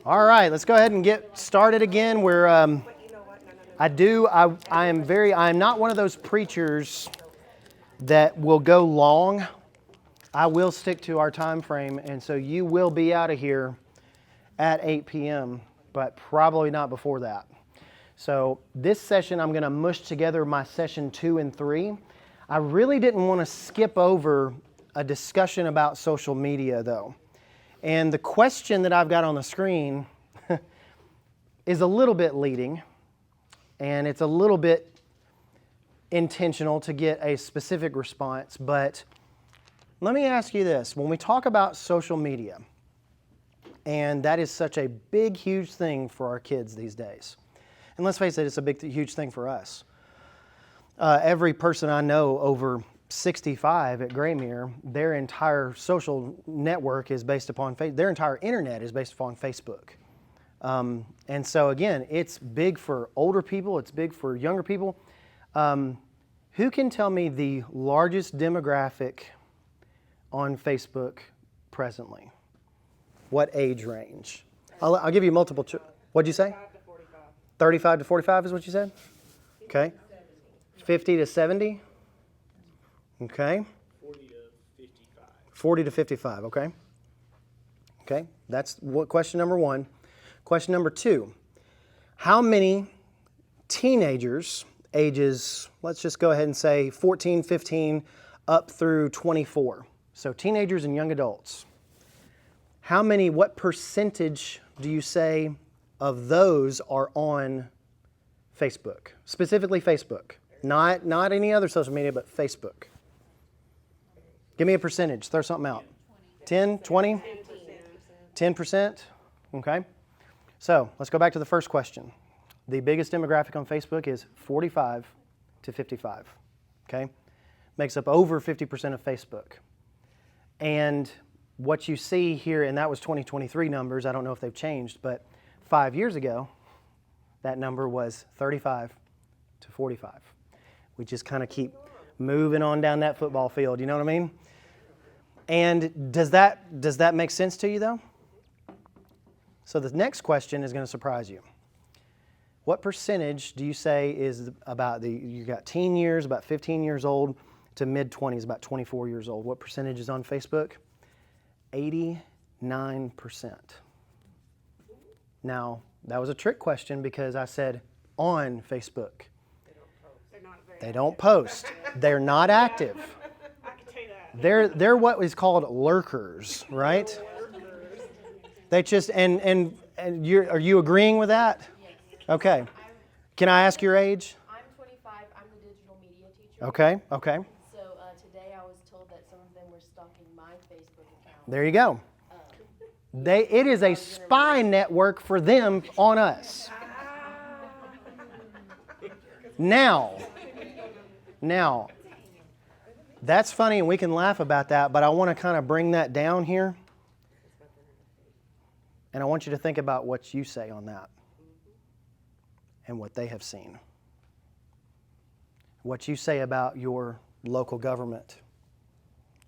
All right, let's go ahead and get started again. I am not one of those preachers that will go long. I will stick to our time frame, and so you will be out of here at 8 p.m., but probably not before that. So this session, I'm going to mush together my session 2 and 3. I really didn't want to skip over a discussion about social media, though. And the question that I've got on the screen is a little bit leading, and it's a little bit intentional to get a specific response. But let me ask you this. When we talk about social media, and that is such a big, huge thing for our kids these days. And let's face it, it's a big, huge thing for us. Every person I know over 65 at Graymere, their entire social network is based upon, their entire internet is based upon Facebook. And so again, it's big for older people, it's big for younger people. Who can tell me the largest demographic on Facebook presently? What age range? I'll give you multiple. What'd you say? 35 to 45 is what you said? Okay. 50 to 70? Okay. 40 to 55. 40 to 55, okay. Okay, that's question number 1. Question number 2, how many teenagers, ages, let's just go ahead and say 14, 15, up through 24, so teenagers and young adults, what percentage do you say of those are on Facebook? Specifically Facebook, not any other social media, but Facebook. Give me a percentage, throw something out. 10, 20? 10%? Okay. So let's go back to the first question. The biggest demographic on Facebook is 45 to 55. Okay? Makes up over 50% of Facebook. And what you see here, and that was 2023 numbers, I don't know if they've changed, but 5 years ago, that number was 35 to 45. We just kind of keep moving on down that football field, you know what I mean? And does that make sense to you though? So the next question is going to surprise you. What percentage do you say is about you got teen years, about 15 years old, to mid-20s, about 24 years old? What percentage is on Facebook? 89%. Now, that was a trick question because I said on Facebook. They don't post. They're not active. I can tell you that. They're what is called lurkers, right? They just are you agreeing with that? Yes. Okay. Can I ask your age? I'm 25. I'm the digital media teacher. Okay. So today I was told that some of them were stalking my Facebook account. There you go. It is a spy network for them on us. Now, that's funny and we can laugh about that, but I want to kind of bring that down here. And I want you to think about what you say on that and what they have seen. What you say about your local government.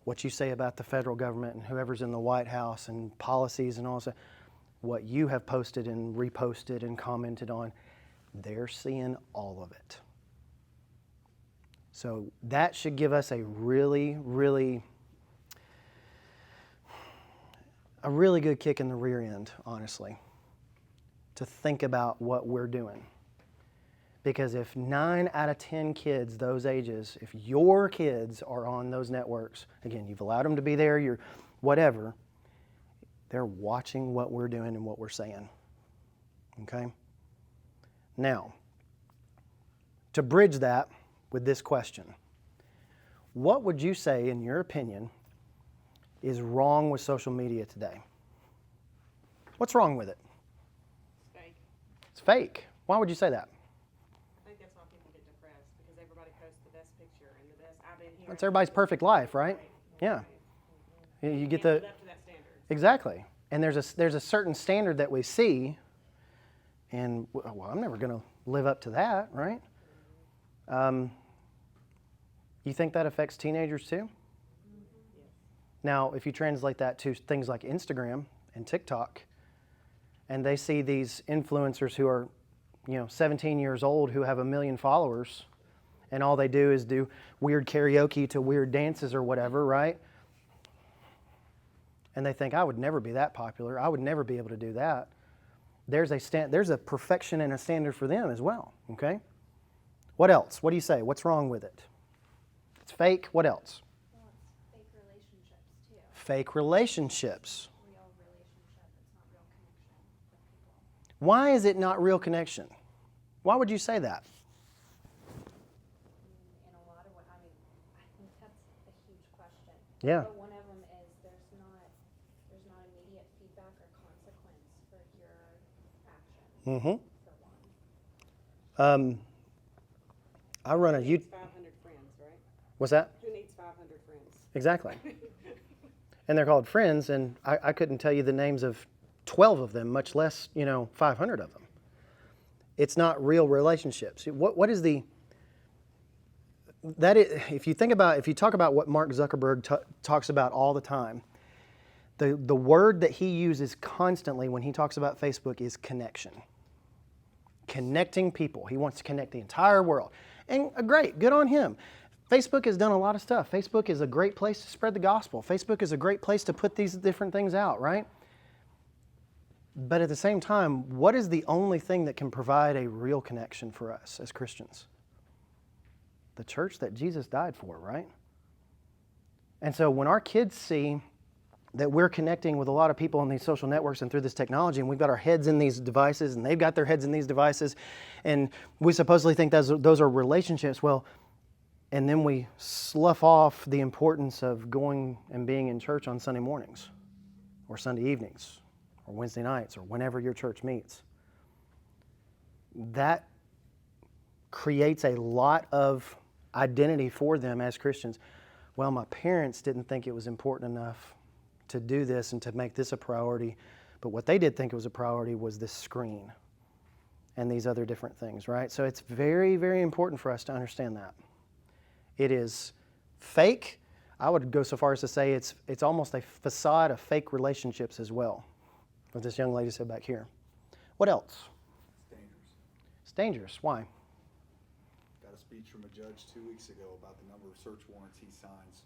What you say about the federal government and whoever's in the White House and policies and all that. What you have posted and reposted and commented on. They're seeing all of it. So that should give us a really good kick in the rear end, honestly, to think about what we're doing. Because if 9 out of 10 kids those ages, if your kids are on those networks, again, you've allowed them to be there, you're whatever, they're watching what we're doing and what we're saying. Okay? Now, to bridge that with this question, what would you say, in your opinion, is wrong with social media today? What's wrong with it? It's fake. It's fake. Why would you say that? I think that's why people get depressed, because everybody posts the best picture and the best. I've been here. That's everybody's perfect life, right? Yeah. You get Can't live up to that standard. exactly. And there's a certain standard that we see, and well, I'm never going to live up to that, right? You think that affects teenagers too? Now, if you translate that to things like Instagram and TikTok, and they see these influencers who are, 17 years old who have 1 million followers, and all they do is do weird karaoke to weird dances or whatever, right? And they think, I would never be that popular. I would never be able to do that. There's a perfection and a standard for them as well, okay? What else? What do you say? What's wrong with it? It's fake. What else? Well, it's fake relationships too. Fake relationships. Real relationship, it's not real connection with people. Why is it not real connection? Why would you say that? In a lot of what, I think that's a huge question. Yeah. But one of them is there's not immediate feedback or consequence for your actions. Mm-hmm. For one. I run a Who you. needs 500 friends, right? What's that? Who needs 500 friends? Exactly. And they're called friends, and I couldn't tell you the names of 12 of them, much less 500 of them. It's not real relationships. What is the that is, if you talk about what Mark Zuckerberg talks about all the time, the word that he uses constantly when he talks about Facebook is connection. Connecting people. He wants to connect the entire world. And great, good on him. Facebook has done a lot of stuff. Facebook is a great place to spread the gospel. Facebook is a great place to put these different things out, right? But at the same time, what is the only thing that can provide a real connection for us as Christians? The church that Jesus died for, right? And so when our kids see that we're connecting with a lot of people on these social networks and through this technology, and we've got our heads in these devices, and they've got their heads in these devices, and we supposedly think those are relationships, well, and then we slough off the importance of going and being in church on Sunday mornings, or Sunday evenings, or Wednesday nights, or whenever your church meets. That creates a lot of identity for them as Christians. Well, my parents didn't think it was important enough to do this and to make this a priority, but what they did think it was a priority was this screen and these other different things, right? So it's very, very important for us to understand that. It is fake. I would go so far as to say it's almost a facade of fake relationships as well, what this young lady said back here. What else? It's dangerous. It's dangerous. Why? Got a speech from a judge 2 weeks ago about the number of search warrants he signs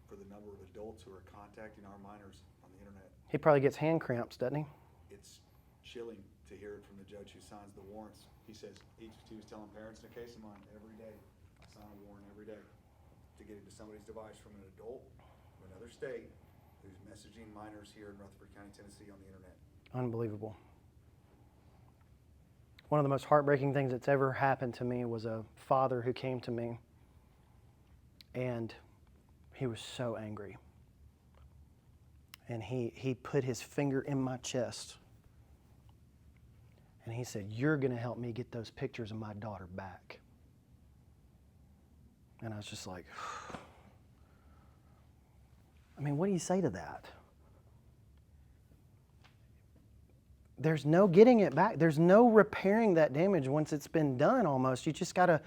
for the number of adults who are contacting our minors on the internet. He probably gets hand cramps, doesn't he? It's chilling to hear it from the judge who signs the warrants. He says he was telling parents in a case of mine every day, I sign a warrant every day to get into somebody's device from an adult from another state who's messaging minors here in Rutherford County, Tennessee on the internet. Unbelievable. One of the most heartbreaking things that's ever happened to me was a father who came to me, and he was so angry. And he put his finger in my chest, and he said, "You're going to help me get those pictures of my daughter back." And I was just like, I mean, what do you say to that? There's no getting it back. There's no repairing that damage once it's been done almost. You just got to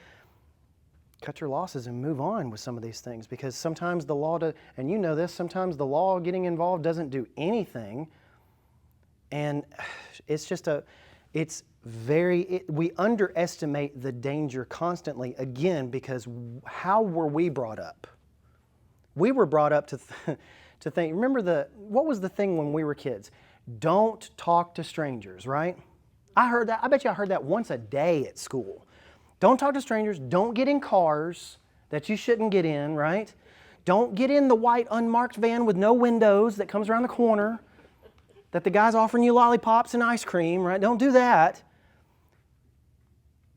cut your losses and move on with some of these things, because sometimes the law, and you know this, sometimes the law getting involved doesn't do anything. And it's just we underestimate the danger constantly, again, because how were we brought up? We were brought up to think, remember what was the thing when we were kids? Don't talk to strangers, right? I heard that. I bet you I heard that once a day at school. Don't talk to strangers. Don't get in cars that you shouldn't get in, right? Don't get in the white unmarked van with no windows that comes around the corner that the guy's offering you lollipops and ice cream, right? Don't do that.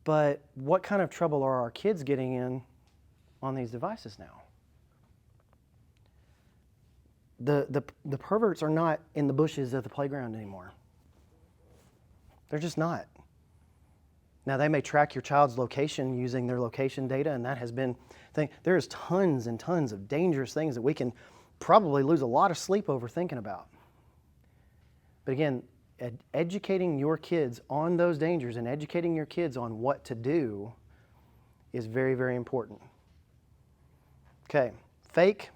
But what kind of trouble are our kids getting in on these devices now? The perverts are not in the bushes of the playground anymore. They're just not. Now, they may track your child's location using their location data, and that has been there's tons and tons of dangerous things that we can probably lose a lot of sleep over thinking about. But again, educating your kids on those dangers and educating your kids on what to do is very, very important. Okay, fake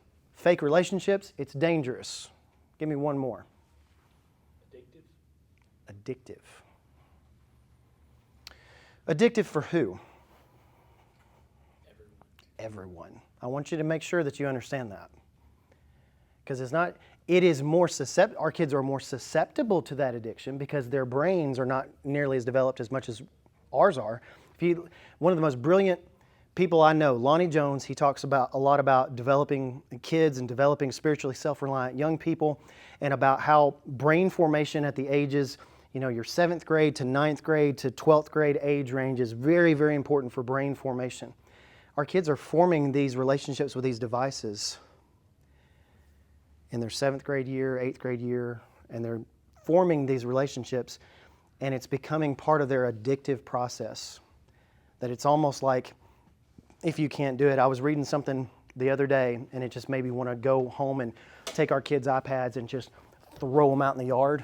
relationships, it's dangerous. Give me one more. Addictive. addictive. Addictive for who? Everyone. I want you to make sure that you understand that. Because it is more susceptible, our kids are more susceptible to that addiction because their brains are not nearly as developed as much as ours are. One of the most brilliant people I know, Lonnie Jones, he talks a lot about developing kids and developing spiritually self-reliant young people, and about how brain formation at the ages, your 7th grade to 9th grade to 12th grade age range is very, very important for brain formation. Our kids are forming these relationships with these devices in their 7th grade year, 8th grade year, and they're forming these relationships, and it's becoming part of their addictive process. That it's almost like, if you can't do it, I was reading something the other day, and it just made me want to go home and take our kids' iPads and just throw them out in the yard.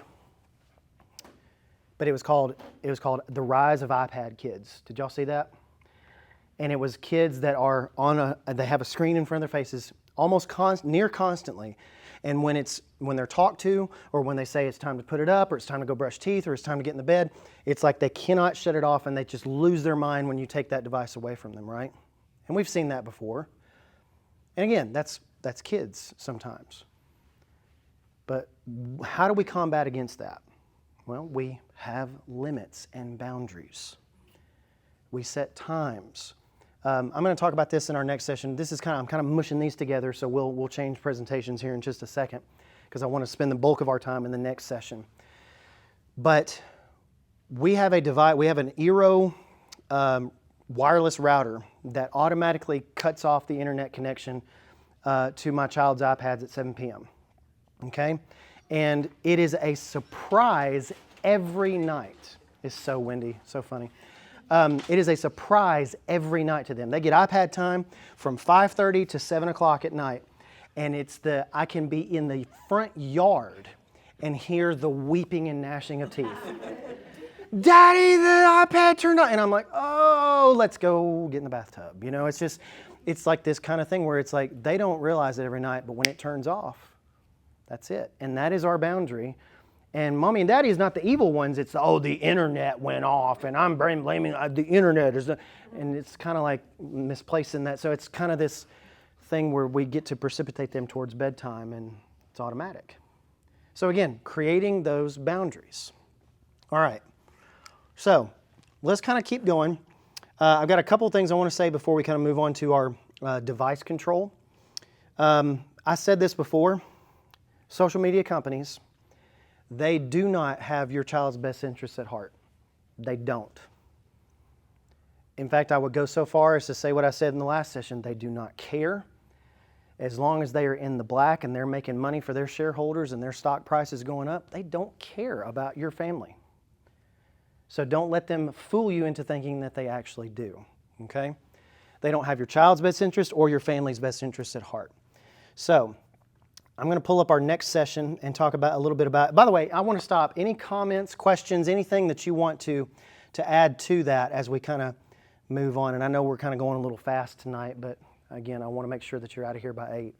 But it was called The Rise of iPad Kids. Did y'all see that? And it was kids that are they have a screen in front of their faces almost near constantly. And when they're talked to, or when they say it's time to put it up, or it's time to go brush teeth, or it's time to get in the bed, it's like they cannot shut it off, and they just lose their mind when you take that device away from them, right? And we've seen that before. And again, that's kids sometimes. But how do we combat against that? Well, we have limits and boundaries. We set times. I'm going to talk about this in our next session. I'm kind of mushing these together, so we'll change presentations here in just a second, because I want to spend the bulk of our time in the next session. But we have an Eero wireless router that automatically cuts off the internet connection to my child's iPads at 7 p.m. Okay? And it is a surprise every night. It's so windy, so funny. It is a surprise every night to them. They get iPad time from 5:30 to 7 o'clock at night. And I can be in the front yard and hear the weeping and gnashing of teeth. Daddy, the iPad turned on. And I'm like, oh, let's go get in the bathtub. It's like this kind of thing where it's like they don't realize it every night, but when it turns off, that's it. And that is our boundary. And mommy and daddy is not the evil ones. It's, the internet went off, and I'm blaming the internet. And it's kind of like misplacing that. So it's kind of this thing where we get to precipitate them towards bedtime, and it's automatic. So again, creating those boundaries. All right. So let's kind of keep going. I've got a couple of things I want to say before we kind of move on to our device control. I said this before. Social media companies, they do not have your child's best interests at heart. They don't. In fact, I would go so far as to say what I said in the last session. They do not care. As long as they are in the black and they're making money for their shareholders and their stock price is going up, they don't care about your family. So don't let them fool you into thinking that they actually do. Okay? They don't have your child's best interest or your family's best interest at heart. So I'm going to pull up our next session and talk about a little bit about. By the way, I want to stop. Any comments, questions, anything that you want to add to that as we kind of move on? And I know we're kind of going a little fast tonight, but again, I want to make sure that you're out of here by 8.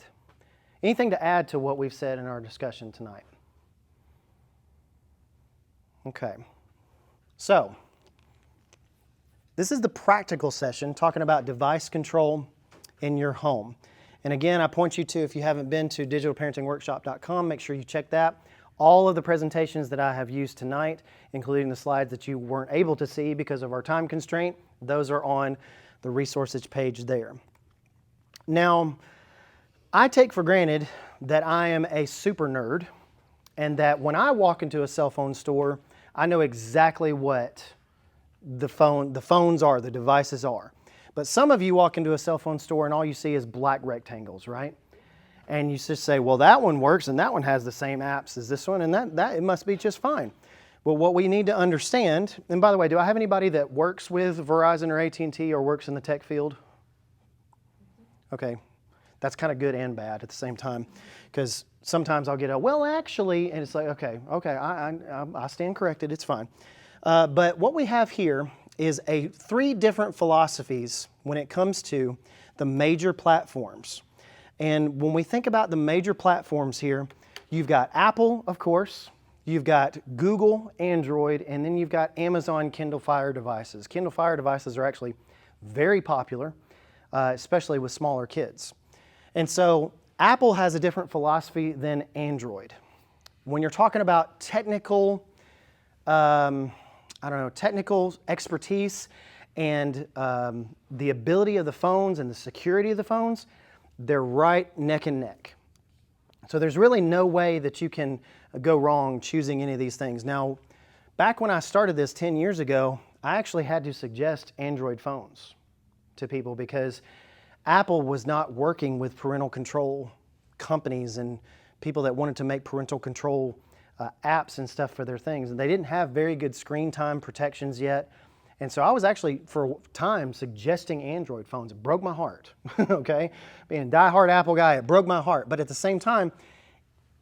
Anything to add to what we've said in our discussion tonight? Okay. So this is the practical session talking about device control in your home. And again, I point you to, if you haven't been to digitalparentingworkshop.com, make sure you check that. All of the presentations that I have used tonight, including the slides that you weren't able to see because of our time constraint, those are on the resources page there. Now, I take for granted that I am a super nerd, and that when I walk into a cell phone store, I know exactly what the phones are, the devices are. But some of you walk into a cell phone store and all you see is black rectangles, right? And you just say, well, that one works and that one has the same apps as this one, and that it must be just fine. Well, what we need to understand, and by the way, do I have anybody that works with Verizon or AT&T or works in the tech field? Okay, that's kind of good and bad at the same time, because sometimes I'll get well, actually, and it's like, okay, I stand corrected, it's fine. But what we have here is 3 different philosophies when it comes to the major platforms. And when we think about the major platforms here, you've got Apple, of course, you've got Google Android, and then you've got Amazon Kindle Fire devices. Kindle Fire devices are actually very popular, especially with smaller kids. And so Apple has a different philosophy than Android. When you're talking about technical, technical expertise and the ability of the phones and the security of the phones, they're right neck and neck. So there's really no way that you can go wrong choosing any of these things. Now, back when I started this 10 years ago, I actually had to suggest Android phones to people because Apple was not working with parental control companies and people that wanted to make parental control apps and stuff for their things. And they didn't have very good screen time protections yet. And so I was actually, for a time, suggesting Android phones. It broke my heart, okay? Being a diehard Apple guy, it broke my heart. But at the same time,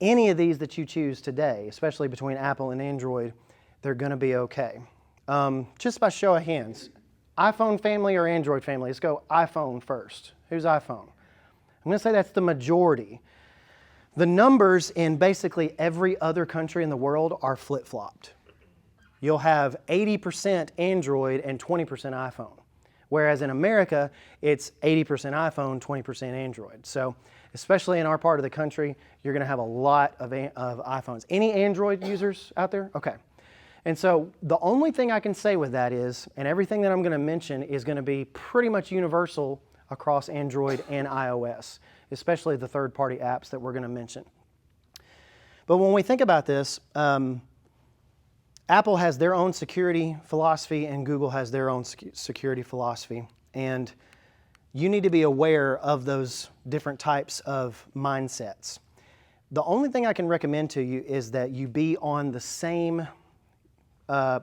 any of these that you choose today, especially between Apple and Android, they're going to be okay. Just by show of hands, iPhone family or Android family? Let's go iPhone first. Who's iPhone? I'm going to say that's the majority. The numbers in basically every other country in the world are flip-flopped. You'll have 80% Android and 20% iPhone. Whereas in America, it's 80% iPhone, 20% Android. So especially in our part of the country, you're going to have a lot of iPhones. Any Android users out there? Okay. And so the only thing I can say with that is, and everything that I'm going to mention is going to be pretty much universal across Android and iOS, especially the third-party apps that we're going to mention. But when we think about this, Apple has their own security philosophy and Google has their own security philosophy. And you need to be aware of those different types of mindsets. The only thing I can recommend to you is that you be on the same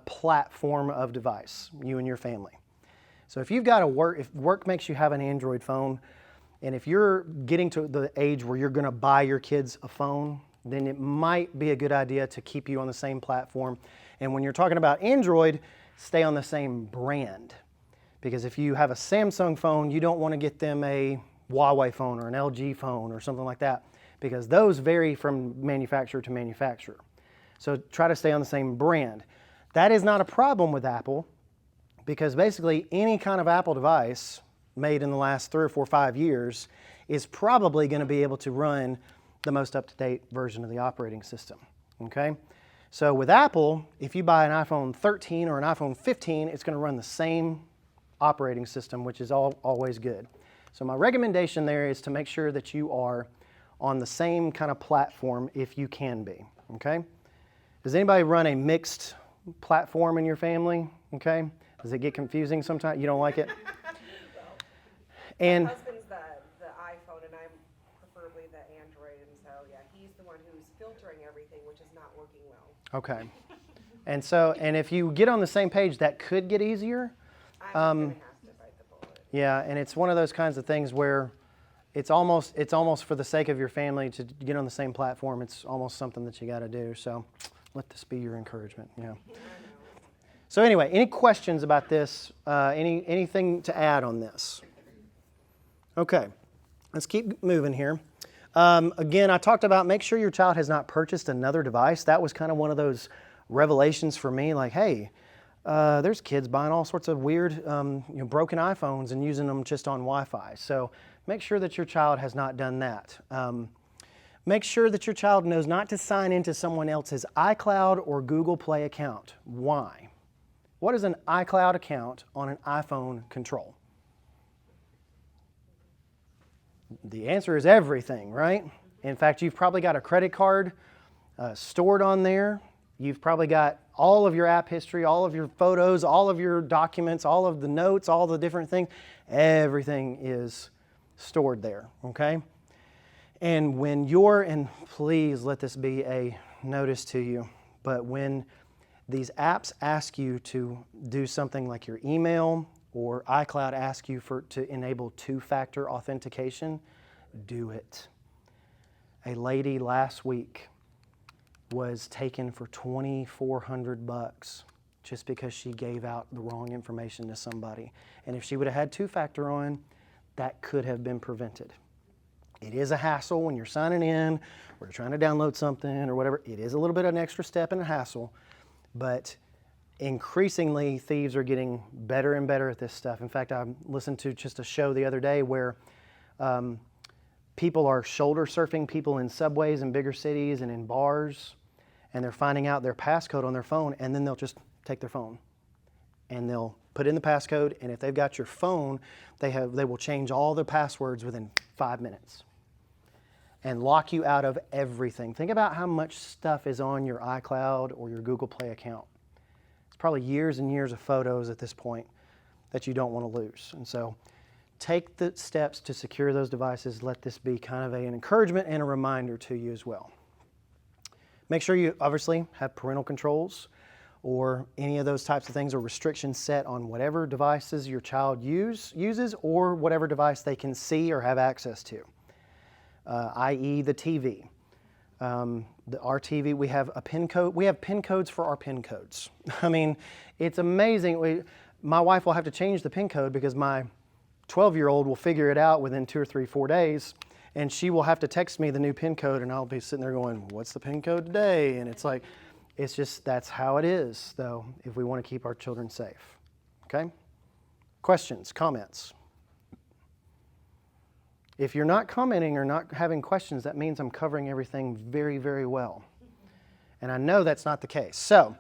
platform of device, you and your family. So if you've got if work makes you have an Android phone, and if you're getting to the age where you're going to buy your kids a phone, then it might be a good idea to keep you on the same platform. And when you're talking about Android, stay on the same brand. Because if you have a Samsung phone, you don't want to get them a Huawei phone or an LG phone or something like that, because those vary from manufacturer to manufacturer. So try to stay on the same brand. That is not a problem with Apple, because basically any kind of Apple device made in the last 3 or 4 or 5 years is probably going to be able to run the most up-to-date version of the operating system, okay? So with Apple, if you buy an iPhone 13 or an iPhone 15, it's going to run the same operating system, which is always good. So my recommendation there is to make sure that you are on the same kind of platform if you can be, okay? Does anybody run a mixed platform in your family, okay? Does it get confusing sometimes? You don't like it? And My husband's the iPhone and I'm preferably the Android, and so yeah, he's the one who's filtering everything, which is not working well. okay. And so, and if you get on the same page, that could get easier. I'm gonna have to bite the bullet. Yeah, and it's one of those kinds of things where it's almost for the sake of your family to get on the same platform. It's almost something that you got to do. So let this be your encouragement. Yeah. So anyway, any questions about this? Anything to add on this? Okay, let's keep moving here. Again, I talked about make sure your child has not purchased another device. That was kind of one of those revelations for me, like, hey, there's kids buying all sorts of weird, broken iPhones and using them just on Wi-Fi. So make sure that your child has not done that. Make sure that your child knows not to sign into someone else's iCloud or Google Play account. Why? What does an iCloud account on an iPhone control? The answer is everything, right? In fact, you've probably got a credit card stored on there. You've probably got all of your app history, all of your photos, all of your documents, all of the notes, all the different things. Everything is stored there, okay? And when and please let this be a notice to you, but when these apps ask you to do something like your email or iCloud ask you to enable two-factor authentication, do it. A lady last week was taken for $2,400 just because she gave out the wrong information to somebody. And if she would have had two-factor on, that could have been prevented. It is a hassle when you're signing in or you're trying to download something or whatever. It is a little bit of an extra step and a hassle, but increasingly thieves are getting better and better at this stuff. In fact, I listened to just a show the other day where people are shoulder surfing people in subways in bigger cities and in bars, and they're finding out their passcode on their phone, and then they'll just take their phone and they'll put in the passcode, and if they've got your phone, they will change all the passwords within 5 minutes and lock you out of everything. Think about how much stuff is on your iCloud or your Google Play account. It's probably years and years of photos at this point that you don't want to lose. And so take the steps to secure those devices. Let this be kind of an encouragement and a reminder to you as well. Make sure you obviously have parental controls or any of those types of things or restrictions set on whatever devices your child uses or whatever device they can see or have access to, i.e. the TV. Our TV, we have a PIN code. We have PIN codes for our PIN codes. I mean, it's amazing. My wife will have to change the PIN code because my 12-year-old will figure it out within 2 or 3, 4 days, and she will have to text me the new PIN code, and I'll be sitting there going, what's the PIN code today? And it's like, it's just, that's how it is, though, if we want to keep our children safe. Okay? Questions, comments? If you're not commenting or not having questions, that means I'm covering everything very, very well. And I know that's not the case. So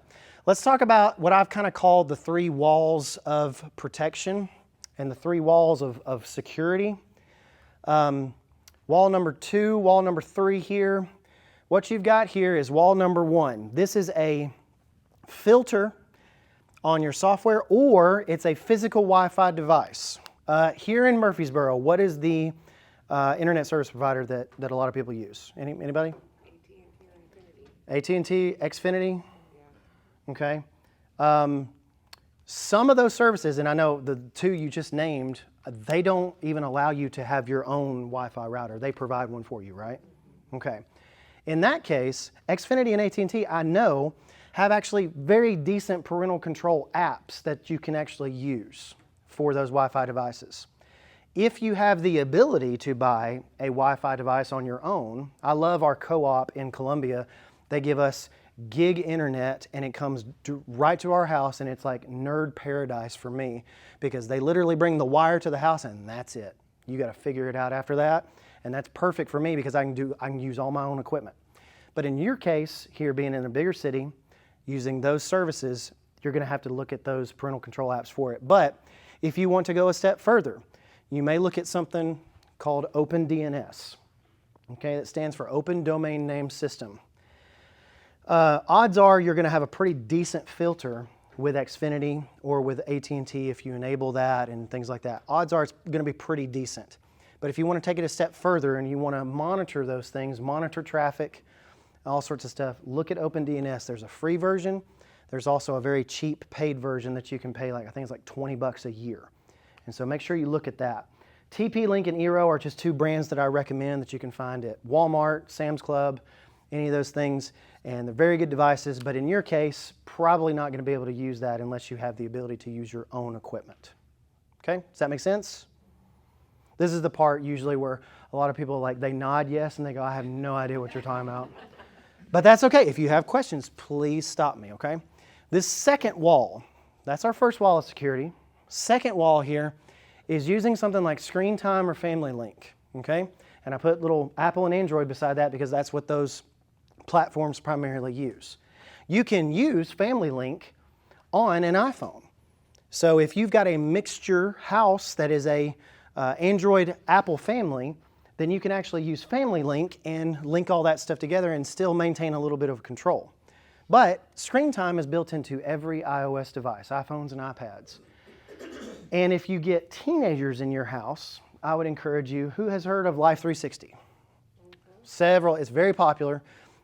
let's talk about what I've kind of called the 3 walls of protection and the 3 walls of security. Wall number 2, wall number 3 here. What you've got here is wall number 1. This is a filter on your software, or it's a physical Wi-Fi device. Here in Murfreesboro, what is the internet service provider that a lot of people use? Anybody? AT&T, Xfinity? Yeah. Okay. Some of those services, and I know the 2 you just named, they don't even allow you to have your own Wi-Fi router. They provide one for you, right? Okay. In that case, Xfinity and AT&T, I know, have actually very decent parental control apps that you can actually use for those Wi-Fi devices. If you have the ability to buy a Wi-Fi device on your own, I love our co-op in Columbia. They give us gig internet, and it comes right to our house, and it's like nerd paradise for me because they literally bring the wire to the house, and that's it. You got to figure it out after that, and that's perfect for me because I can use all my own equipment. But in your case, here being in a bigger city, using those services, you're going to have to look at those parental control apps for it. But if you want to go a step further, you may look at something called OpenDNS. Okay, that stands for Open Domain Name System. Odds are you're going to have a pretty decent filter with Xfinity or with AT&T if you enable that and things like that. Odds are it's going to be pretty decent. But if you want to take it a step further and you want to monitor those things, monitor traffic, all sorts of stuff, look at OpenDNS. There's a free version. There's also a very cheap paid version that you can pay, I think it's like $20 a year. And so make sure you look at that. TP-Link and Eero are just 2 brands that I recommend that you can find at Walmart, Sam's Club, any of those things. And they're very good devices, but in your case, probably not going to be able to use that unless you have the ability to use your own equipment. Okay, does that make sense? This is the part usually where a lot of people they nod yes and they go, I have no idea what you're talking about. But that's okay. If you have questions, please stop me, okay? This second wall, that's our first wall of security. Second wall here is using something like Screen Time or Family Link, okay? And I put little Apple and Android beside that because that's what those platforms primarily use. You can use Family Link on an iPhone. So if you've got a mixture house that is a Android Apple family, then you can actually use Family Link and link all that stuff together and still maintain a little bit of control. But Screen Time is built into every iOS device, iPhones and iPads. And if you get teenagers in your house, I would encourage you, who has heard of Life 360? Several, it's very popular.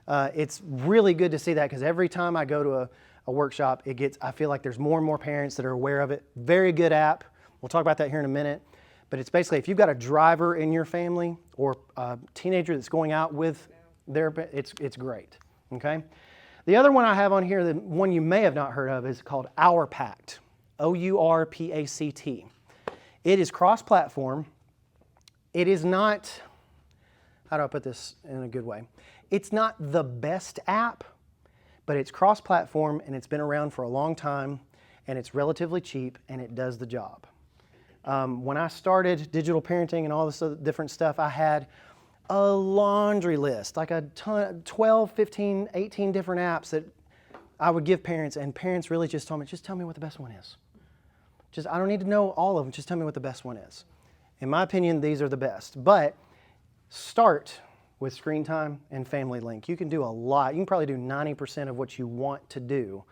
It's really good to see that because every time I go to a workshop, I feel like there's more and more parents that are aware of it. Very good app. We'll talk about that here in a minute. But it's basically, if you've got a driver in your family or a teenager that's going out with it's great, okay? The other one I have on here, the one you may have not heard of, is called OurPact, OURPACT. It is cross-platform. It is not how do I put this in a good way? It's not the best app, but it's cross-platform and it's been around for a long time and it's relatively cheap and it does the job. When I started digital parenting and all this other different stuff, I had a laundry list, like a ton, 12, 15, 18 different apps that I would give parents, and parents really just told me, just tell me what the best one is. I don't need to know all of them, just tell me what the best one is. In my opinion, these are the best, but start with Screen Time and Family Link. You can do a lot. You can probably do 90% of what you want to do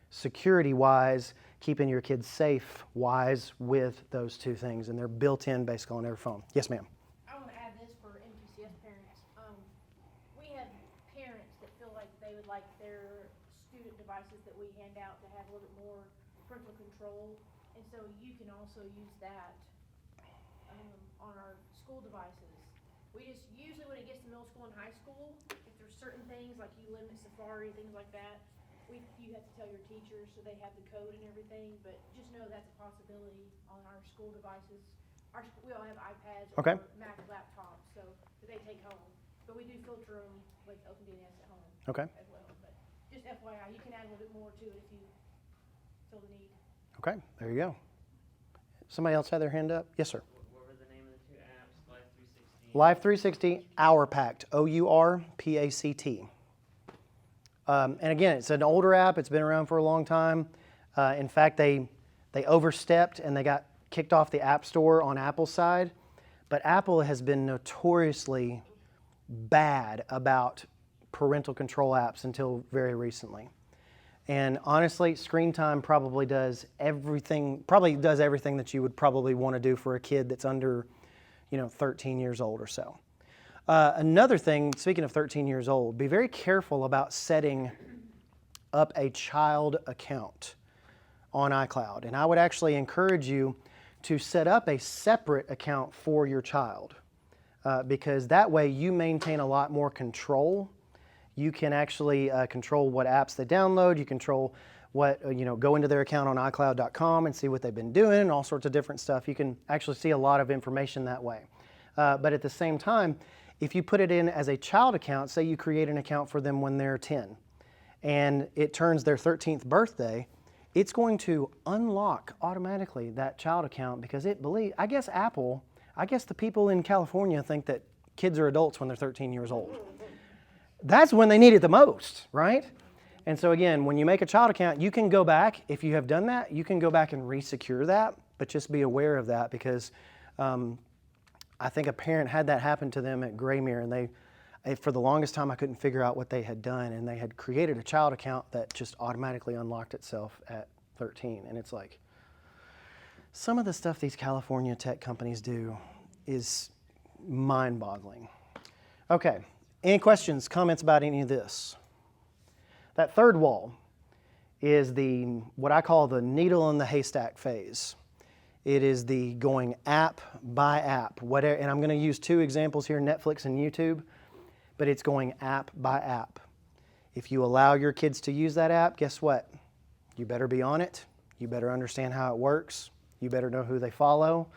security-wise, keeping your kids safe-wise with those two things, and they're built in basically on every phone. Yes, ma'am. I want to add this for MTCS parents. We have parents that feel like they would like their student devices that we hand out to have a little bit more parental control, and so you can also use that on our school devices. We just, usually when it gets to middle school and high school, if there's certain things, like you limit Safari, things like that, you have to tell your teachers so they have the code and everything, but just know that's a possibility on our school devices. We all have iPads Okay. or Mac laptops, so that they take home, but we do filter them with OpenDNS at home Okay. as well. But just FYI, you can add a little bit more to it if you feel the need. Okay, there you go. Somebody else had their hand up? Yes, sir. What were the name of the two apps? Life360. Live 360, Hourpact, OURPACT. And again, it's an older app. It's been around for a long time. In fact, they overstepped and they got kicked off the App Store on Apple's side. But Apple has been notoriously bad about parental control apps until very recently. And honestly, Screen Time probably does everything that you would probably want to do for a kid that's under, 13 years old or so. Another thing, speaking of 13 years old, be very careful about setting up a child account on iCloud. And I would actually encourage you to set up a separate account for your child because that way you maintain a lot more control. You can actually control what apps they download. You control what, go into their account on iCloud.com and see what they've been doing, all sorts of different stuff. You can actually see a lot of information that way. But at the same time, if you put it in as a child account, say you create an account for them when they're 10, and it turns their 13th birthday, it's going to unlock automatically that child account because I guess the people in California think that kids are adults when they're 13 years old. That's when they need it the most, right? And so again, when you make a child account, you can go back, if you have done that, you can go back and re-secure that, but just be aware of that because I think a parent had that happen to them at Graymere, and for the longest time I couldn't figure out what they had done, and they had created a child account that just automatically unlocked itself at 13. And it's like, some of the stuff these California tech companies do is mind-boggling. Okay, any questions, comments about any of this? That third wall is what I call the needle in the haystack phase. It is the going app by app, whatever, and I'm going to use two examples here, Netflix and YouTube, but it's going app by app. If you allow your kids to use that app, guess what? You better be on it. You better understand how it works. You better know who they follow.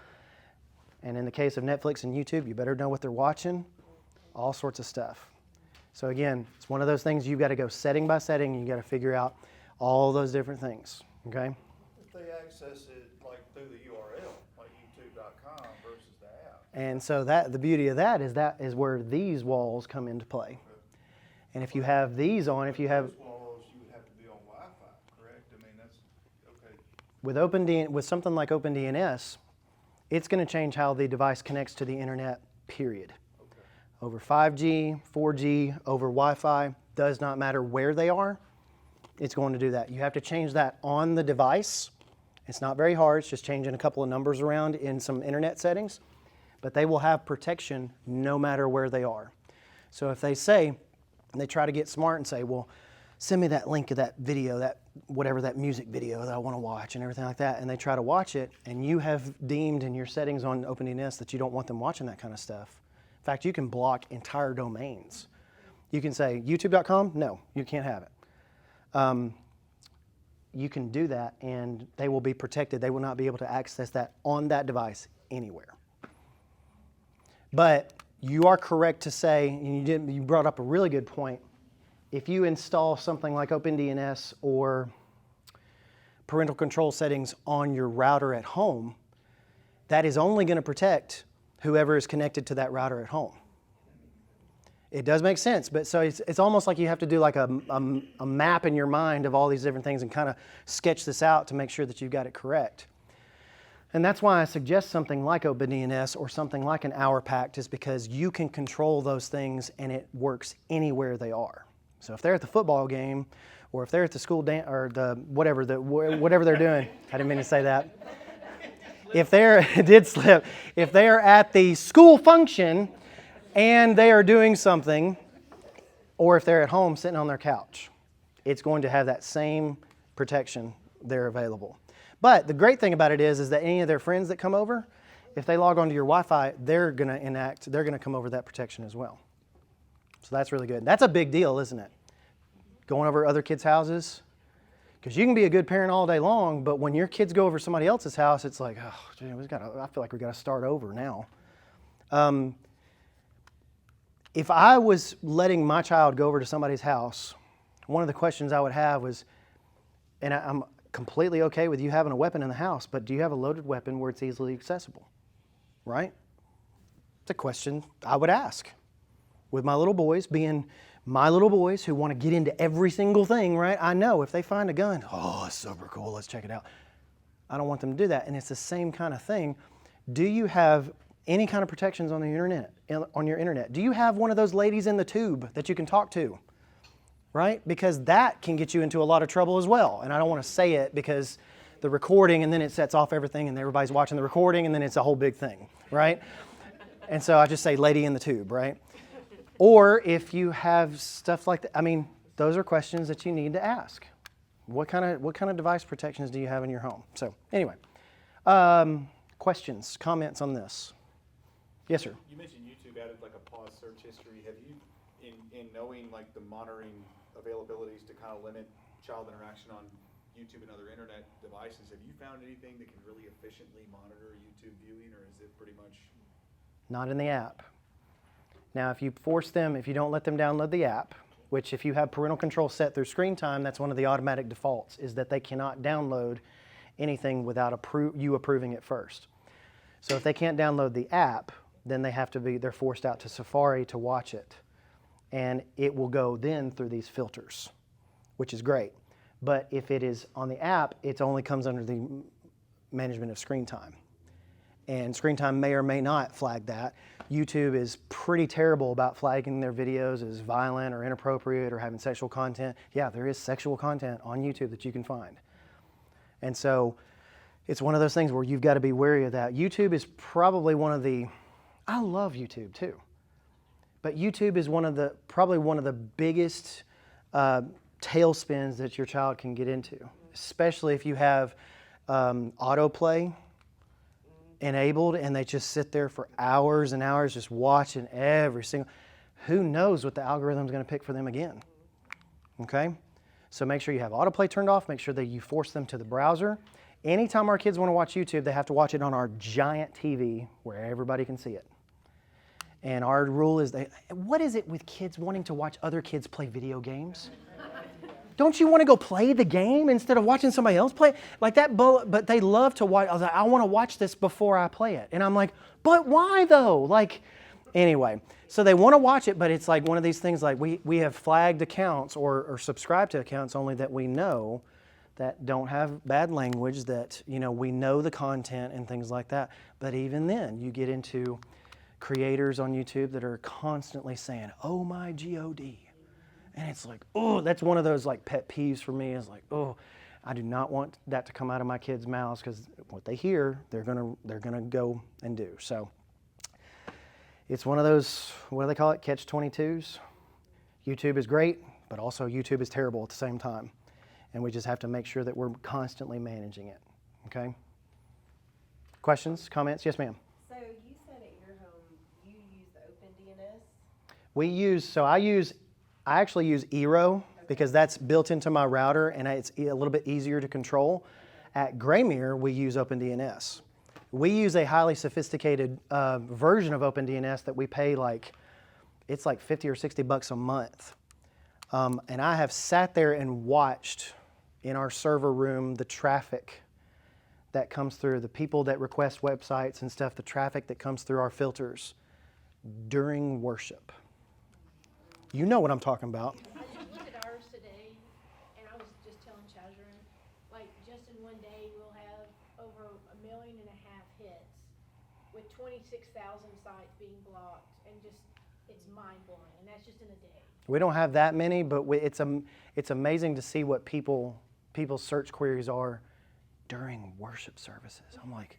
And in the case of Netflix and YouTube, you better know what they're watching, all sorts of stuff. So again, it's one of those things you've got to go setting by setting, and you got to figure out all those different things, okay? If they access it like through the URL, like youtube.com versus the app. And so the beauty of that is where these walls come into play. And if you have these on, Those walls, you would have to be on Wi-Fi, correct? I mean, that's, okay. with something like OpenDNS, it's going to change how the device connects to the internet, period. Okay. Over 5G, 4G, over Wi-Fi, does not matter where they are, it's going to do that. You have to change that on the device. It's not very hard, it's just changing a couple of numbers around in some internet settings, but they will have protection no matter where they are. So if they try to get smart and say, well, send me that link of that video, that music video that I want to watch and everything like that, and they try to watch it, and you have deemed in your settings on OpenDNS that you don't want them watching that kind of stuff. In fact, you can block entire domains. You can say, youtube.com, no, you can't have it. You can do that, and they will be protected. They will not be able to access that on that device anywhere. But you are correct to say, and you brought up a really good point. If you install something like OpenDNS or parental control settings on your router at home, that is only going to protect whoever is connected to that router at home. It does make sense, but so it's almost like you have to do like a map in your mind of all these different things and kind of sketch this out to make sure that you've got it correct. And that's why I suggest something like OpenDNS or something like an Hour Pact, is because you can control those things and it works anywhere they are. So if they're at the football game, or if they're at the school dance, or whatever they're doing, I didn't mean to say that. If it did slip. If they are at the school function and they are doing something, or if they're at home sitting on their couch, it's going to have that same protection there available. But the great thing about it is that any of their friends that come over, if they log onto your Wi-Fi, they're going to come over that protection as well. So that's really good. That's a big deal, isn't it? Going over other kids' houses. Because you can be a good parent all day long, but when your kids go over somebody else's house, it's like, oh, gee, I feel like we got to start over now. If I was letting my child go over to somebody's house, one of the questions I would have was, and I'm completely okay with you having a weapon in the house, but do you have a loaded weapon where it's easily accessible? Right? It's a question I would ask. With my little boys being my little boys who want to get into every single thing, right? I know if they find a gun, oh, it's super cool, let's check it out. I don't want them to do that. And it's the same kind of thing. Do you have any kind of protections on the internet, on your internet? Do you have one of those ladies in the tube that you can talk to? Right? Because that can get you into a lot of trouble as well. And I don't want to say it because the recording, and then it sets off everything and everybody's watching the recording and then it's a whole big thing, right? And so I just say lady in the tube, right? Or if you have stuff like that, I mean, those are questions that you need to ask. What kind of device protections do you have in your home? So anyway, questions, comments on this? Yes, sir. You mentioned YouTube added like a pause search history. Have you, in knowing like the monitoring availabilities to kind of limit child interaction on YouTube and other internet devices, have you found anything that can really efficiently monitor YouTube viewing, or is it pretty much? Not in the app. Now, if you don't let them download the app, which if you have parental control set through screen time, that's one of the automatic defaults, is that they cannot download anything without you approving it first. So if they can't download the app, then they're forced out to Safari to watch it. And it will go then through these filters, which is great. But if it is on the app, it only comes under the management of screen time. And screen time may or may not flag that. YouTube is pretty terrible about flagging their videos as violent or inappropriate or having sexual content. Yeah, there is sexual content on YouTube that you can find. And so it's one of those things where you've got to be wary of that. YouTube is probably I love YouTube too. But YouTube is probably one of the biggest tailspins that your child can get into, especially if you have autoplay enabled and they just sit there for hours and hours just watching every single. Who knows what the algorithm is going to pick for them again? Okay? So make sure you have autoplay turned off. Make sure that you force them to the browser. Anytime our kids want to watch YouTube, they have to watch it on our giant TV where everybody can see it. And our rule is what is it with kids wanting to watch other kids play video games? Don't you want to go play the game instead of watching somebody else play? Like that, but they love to watch. I was like, I want to watch this before I play it. And I'm like, but why though? Like, anyway, so they want to watch it, but it's like one of these things like we have flagged accounts or subscribed to accounts only that we know that don't have bad language, that, we know the content and things like that. But even then, you get into creators on YouTube that are constantly saying, oh my God. And it's like, oh, that's one of those like pet peeves for me, is like, oh, I do not want that to come out of my kids' mouths, because what they hear, they're gonna go and do. So it's one of those, what do they call it, catch-22s? YouTube is great, but also YouTube is terrible at the same time. And we just have to make sure that we're constantly managing it, okay? Questions, comments? Yes, ma'am. So you said at your home you use the OpenDNS? I actually use Eero because that's built into my router and it's a little bit easier to control. At Graymere, we use OpenDNS. We use a highly sophisticated version of OpenDNS that we pay it's like 50 or 60 bucks a month. And I have sat there and watched in our server room the traffic that comes through, the people that request websites and stuff, the traffic that comes through our filters during worship. You know what I'm talking about. I just looked at ours today, and I was just telling Chazrin, like, just in one day, we'll have over 1.5 million hits with 26,000 sites being blocked, and just, it's mind-blowing, and that's just in a day. We don't have that many, but it's amazing to see what people's search queries are during worship services. I'm like,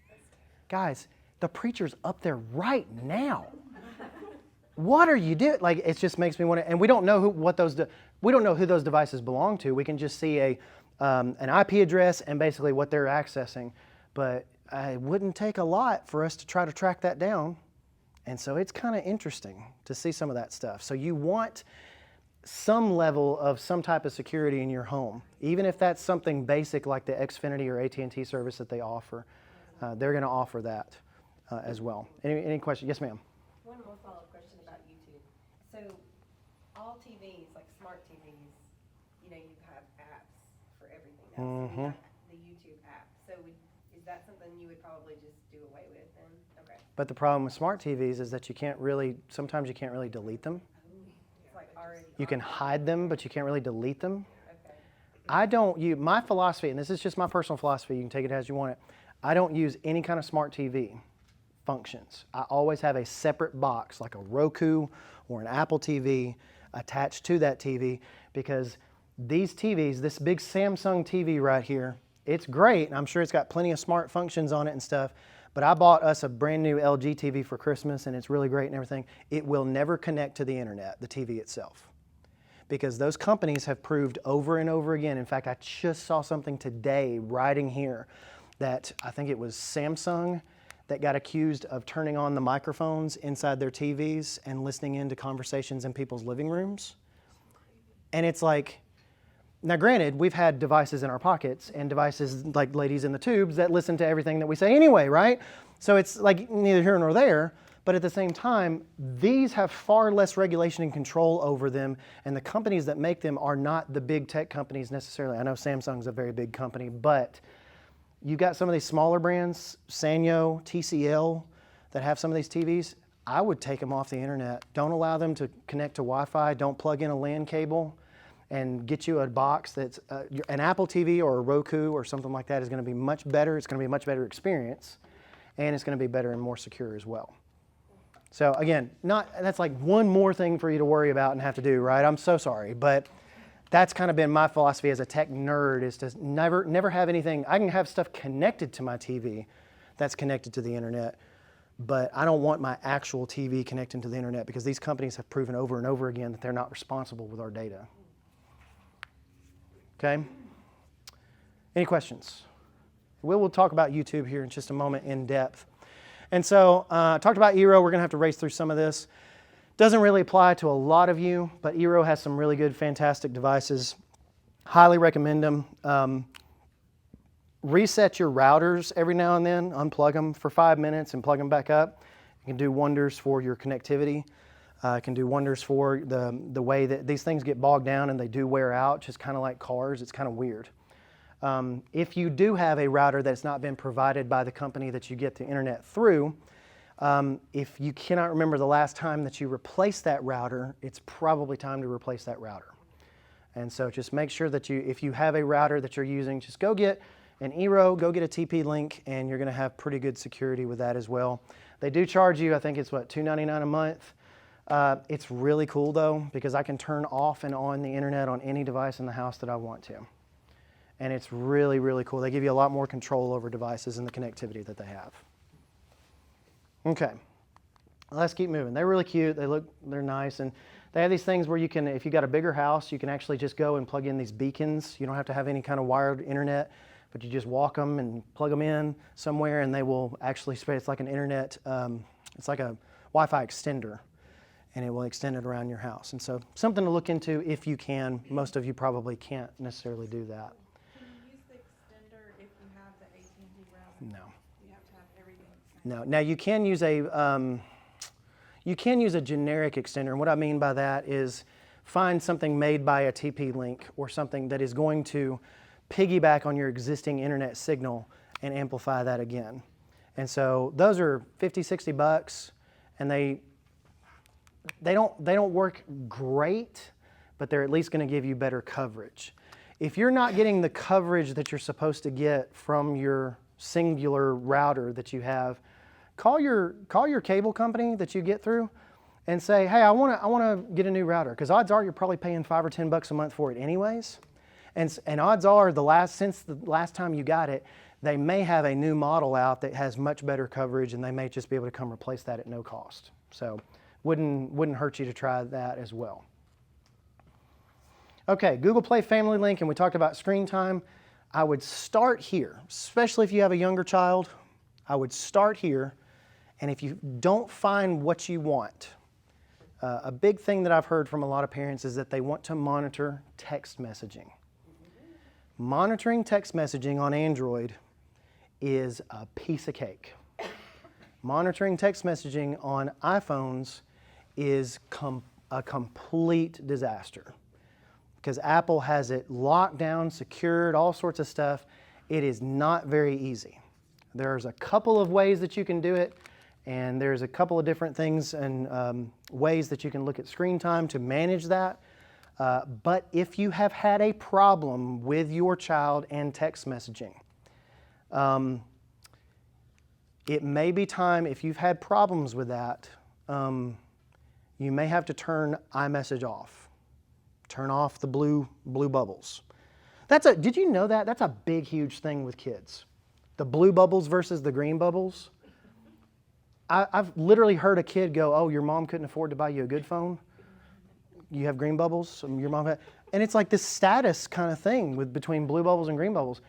guys, the preacher's up there right now. What are you doing? Like, it just makes me want to. And we don't know we don't know who those devices belong to. We can just see an IP address and basically what they're accessing. But it wouldn't take a lot for us to try to track that down. And so it's kind of interesting to see some of that stuff. So you want some level of some type of security in your home, even if that's something basic like the Xfinity or AT&T service that they offer. They're going to offer that as well. Any questions? Yes, ma'am. One more follow-up question about YouTube. So all TVs, like smart TVs, you have apps for everything now. So we got the YouTube app. So is that something you would probably just do away with then? Okay. But the problem with smart TVs is that sometimes you can't really delete them. It's like already. You can hide them, but you can't really delete them. Okay. My philosophy, and this is just my personal philosophy, you can take it as you want it, I don't use any kind of smart TV functions. I always have a separate box, like a Roku or an Apple TV, attached to that TV, because these TVs, this big Samsung TV right here, it's great, and I'm sure it's got plenty of smart functions on it and stuff, but I bought us a brand new LG TV for Christmas, and it's really great and everything. It will never connect to the internet, the TV itself, because those companies have proved over and over again. In fact, I just saw something today writing here that I think it was Samsung that got accused of turning on the microphones inside their TVs and listening into conversations in people's living rooms. And it's like, now granted, we've had devices in our pockets and devices like ladies in the tubes that listen to everything that we say anyway, right? So it's like neither here nor there, but at the same time, these have far less regulation and control over them, and the companies that make them are not the big tech companies necessarily. I know Samsung's a very big company, but you got some of these smaller brands, Sanyo, TCL, that have some of these TVs. I would take them off the internet. Don't allow them to connect to Wi-Fi. Don't plug in a LAN cable, and get you a box that's an Apple TV or a Roku or something like that is going to be much better. It's going to be a much better experience, and it's going to be better and more secure as well. So again, that's like one more thing for you to worry about and have to do, right? I'm so sorry, but that's kind of been my philosophy as a tech nerd, is to never have anything. I can have stuff connected to my TV that's connected to the internet, but I don't want my actual TV connecting to the internet, because these companies have proven over and over again that they're not responsible with our data. Okay? Any questions? We'll talk about YouTube here in just a moment in depth. And so I talked about Eero. We're going to have to race through some of this. Doesn't really apply to a lot of you, but Eero has some really good, fantastic devices. Highly recommend them. Reset your routers every now and then. Unplug them for 5 minutes and plug them back up. It can do wonders for your connectivity. It can do wonders for the way that these things get bogged down and they do wear out, just kind of like cars. It's kind of weird. If you do have a router that's not been provided by the company that you get the internet through, if you cannot remember the last time that you replaced that router, it's probably time to replace that router. And so just make sure that if you have a router that you're using, just go get an Eero, go get a TP-Link, and you're going to have pretty good security with that as well. They do charge you, I think it's what, $2.99 a month. It's really cool though, because I can turn off and on the internet on any device in the house that I want to. And it's really, really cool. They give you a lot more control over devices and the connectivity that they have. Okay, let's keep moving. They're really cute. They're nice, and they have these things where you can, if you got a bigger house, you can actually just go and plug in these beacons. You don't have to have any kind of wired internet, but you just walk them and plug them in somewhere, and they will actually spread. It's like an internet. It's like a Wi-Fi extender, and it will extend it around your house. And so, something to look into if you can. Most of you probably can't necessarily do that. Can you use the extender if you have the AT&T router? No. You have to have everything No. Now you can use a generic extender, and what I mean by that is find something made by a TP-Link or something that is going to piggyback on your existing internet signal and amplify that again. And so those are $50, $60, and they don't work great, but they're at least going to give you better coverage. If you're not getting the coverage that you're supposed to get from your singular router that you have, call your cable company that you get through and say, hey, I want to get a new router, because odds are you're probably paying $5 or $10 a month for it anyways. And odds are since the last time you got it, they may have a new model out that has much better coverage, and they may just be able to come replace that at no cost. So wouldn't hurt you to try that as well. Okay, Google Play Family Link, and we talked about screen time. I would start here, especially if you have a younger child. I would start here, and if you don't find what you want, a big thing that I've heard from a lot of parents is that they want to monitor text messaging. Monitoring text messaging on Android is a piece of cake. Monitoring text messaging on iPhones is a complete disaster, because Apple has it locked down, secured, all sorts of stuff. It is not very easy. There's a couple of ways that you can do it, and there's a couple of different things and ways that you can look at screen time to manage that. But if you have had a problem with your child and text messaging, it may be time, if you've had problems with that, you may have to turn iMessage off. Turn off the blue bubbles. Did you know that? That's a big, huge thing with kids. The blue bubbles versus the green bubbles. I've literally heard a kid go, oh, your mom couldn't afford to buy you a good phone? You have green bubbles? Your mom had, and it's like this status kind of thing between blue bubbles and green bubbles.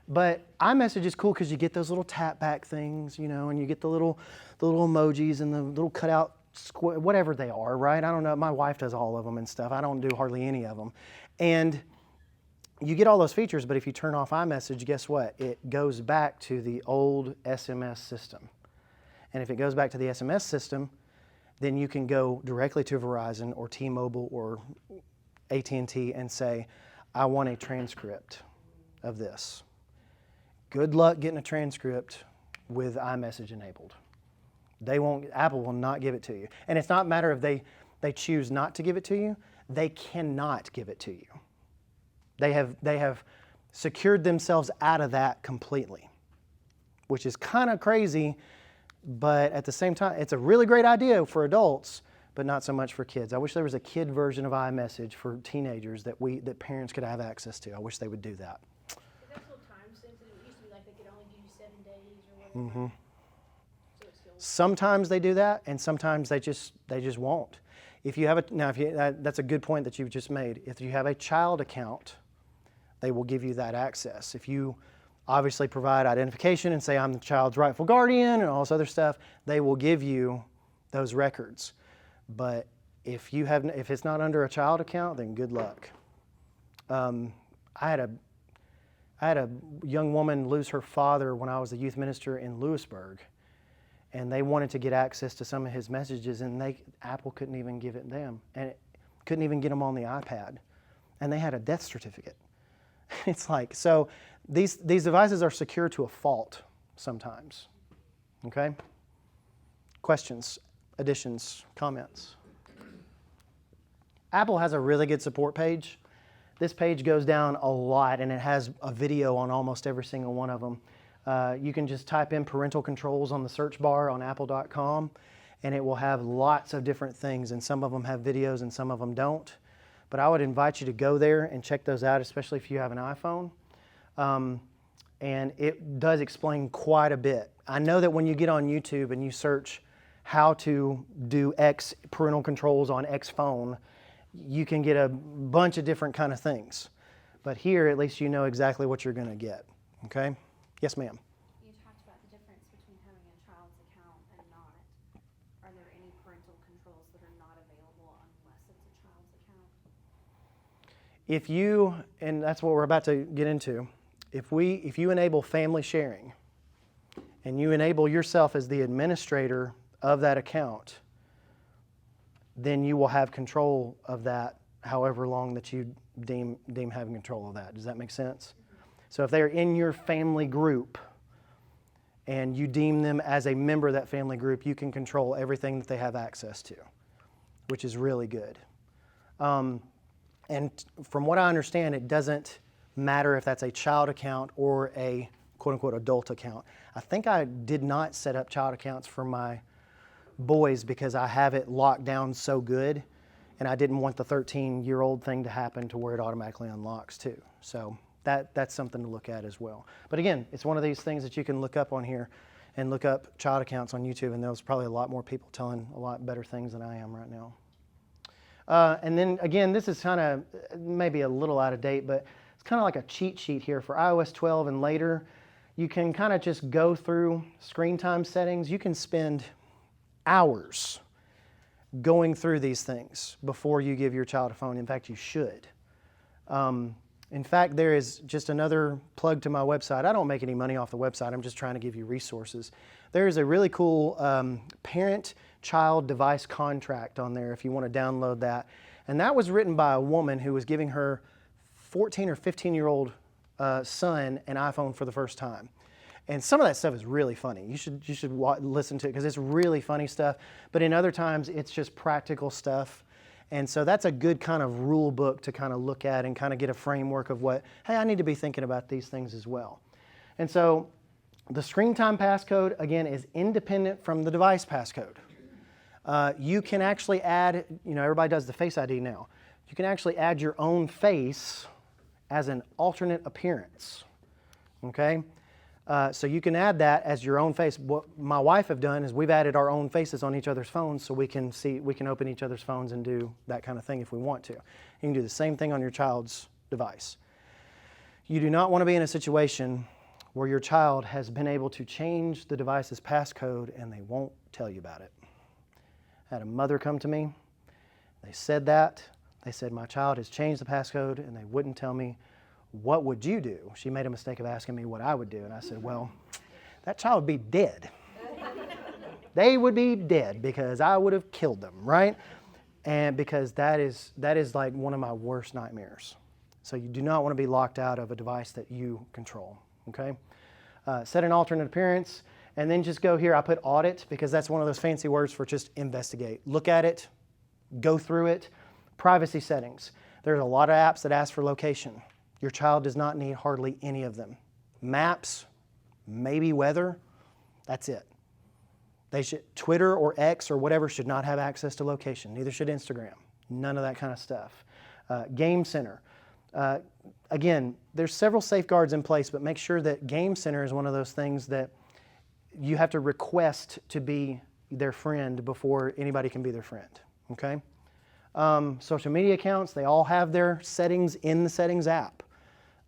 But iMessage is cool because you get those little tap back things, and you get the little emojis and the little cutout square, whatever they are, right? I don't know. My wife does all of them and stuff. I don't do hardly any of them. And you get all those features, but if you turn off iMessage, guess what? It goes back to the old SMS system. And if it goes back to the SMS system, then you can go directly to Verizon or T-Mobile or AT&T and say, I want a transcript of this. Good luck getting a transcript with iMessage enabled. Apple will not give it to you. And it's not a matter of they choose not to give it to you. They cannot give it to you. They have secured themselves out of that completely, which is kind of crazy, but at the same time, it's a really great idea for adults, but not so much for kids. I wish there was a kid version of iMessage for teenagers that parents could have access to. I wish they would do that. But that's a little time sensitive. It used to be like they could only give you 7 days or whatever. Mm-hmm. So it's still. Sometimes they do that, and sometimes they just won't. That's a good point that you've just made. If you have a child account, they will give you that access. If you obviously provide identification and say I'm the child's rightful guardian and all this other stuff, they will give you those records. But if it's not under a child account, then good luck. I had a young woman lose her father when I was a youth minister in Lewisburg, and they wanted to get access to some of his messages, and Apple couldn't even give it them, and couldn't even get them on the iPad, and they had a death certificate. It's like, so these devices are secure to a fault sometimes. Okay? Questions, additions, comments? Apple has a really good support page. This page goes down a lot, and it has a video on almost every single one of them. You can just type in parental controls on the search bar on apple.com, and it will have lots of different things, and some of them have videos and some of them don't. But I would invite you to go there and check those out, especially if you have an iPhone. And it does explain quite a bit. I know that when you get on YouTube and you search how to do X parental controls on X phone, you can get a bunch of different kind of things. But here, at least you know exactly what you're going to get. Okay? Yes, ma'am. You talked about the difference between having a child's account and not. Are there any parental controls that are not available unless it's a child's account? If you, and that's what we're about to get into, if you enable family sharing and you enable yourself as the administrator of that account, then you will have control of that however long that you deem having control of that. Does that make sense? So if they're in your family group and you deem them as a member of that family group, you can control everything that they have access to, which is really good. And from what I understand, it doesn't matter if that's a child account or a quote-unquote adult account. I think I did not set up child accounts for my boys because I have it locked down so good, and I didn't want the 13-year-old thing to happen to where it automatically unlocks too. So that's something to look at as well. But again, it's one of these things that you can look up on here and look up child accounts on YouTube, and there's probably a lot more people telling a lot better things than I am right now. And then again, this is kind of maybe a little out of date, but it's kind of like a cheat sheet here for iOS 12 and later. You can kind of just go through screen time settings. You can spend hours going through these things before you give your child a phone. In fact, you should. In fact, there is just another plug to my website. I don't make any money off the website. I'm just trying to give you resources. There is a really cool parent-child device contract on there if you want to download that. And that was written by a woman who was giving her 14 or 15-year-old son an iPhone for the first time. And some of that stuff is really funny. You should listen to it because it's really funny stuff. But in other times, it's just practical stuff. And so that's a good kind of rule book to kind of look at and kind of get a framework of what, hey, I need to be thinking about these things as well. And so the screen time passcode, again, is independent from the device passcode. You can actually add, everybody does the Face ID now. You can actually add your own face as an alternate appearance, okay? So you can add that as your own face. What my wife have done is we've added our own faces on each other's phones so we can open each other's phones and do that kind of thing if we want to. You can do the same thing on your child's device. You do not want to be in a situation where your child has been able to change the device's passcode and they won't tell you about it. I had a mother come to me. They said that. They said, my child has changed the passcode and they wouldn't tell me. What would you do? She made a mistake of asking me what I would do. And I said, well, that child would be dead. They would be dead because I would have killed them, right? And because that is like one of my worst nightmares. So you do not want to be locked out of a device that you control, okay? Set an alternate appearance, and then just go here. I put audit because that's one of those fancy words for just investigate. Look at it, go through it. Privacy settings. There's a lot of apps that ask for location. Your child does not need hardly any of them. Maps, maybe weather, that's it. Twitter or X or whatever should not have access to location. Neither should Instagram. None of that kind of stuff. Game Center. Again, there's several safeguards in place, but make sure that Game Center is one of those things that you have to request to be their friend before anybody can be their friend, okay? Social media accounts, they all have their settings in the Settings app.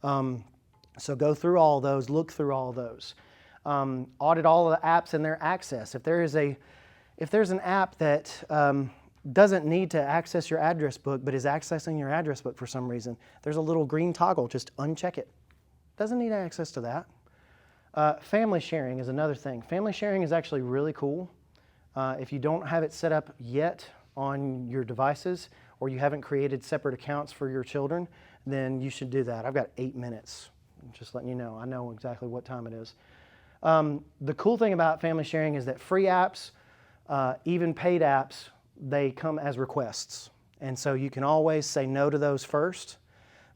So go through all those, look through all those. Audit all of the apps and their access. If there's an app that doesn't need to access your address book but is accessing your address book for some reason, there's a little green toggle, just uncheck it. Doesn't need access to that. Family sharing is another thing. Family sharing is actually really cool. If you don't have it set up yet on your devices or you haven't created separate accounts for your children, then you should do that. I've got 8 minutes, just letting you know. I know exactly what time it is. The cool thing about family sharing is that free apps, even paid apps, they come as requests. And so you can always say no to those first,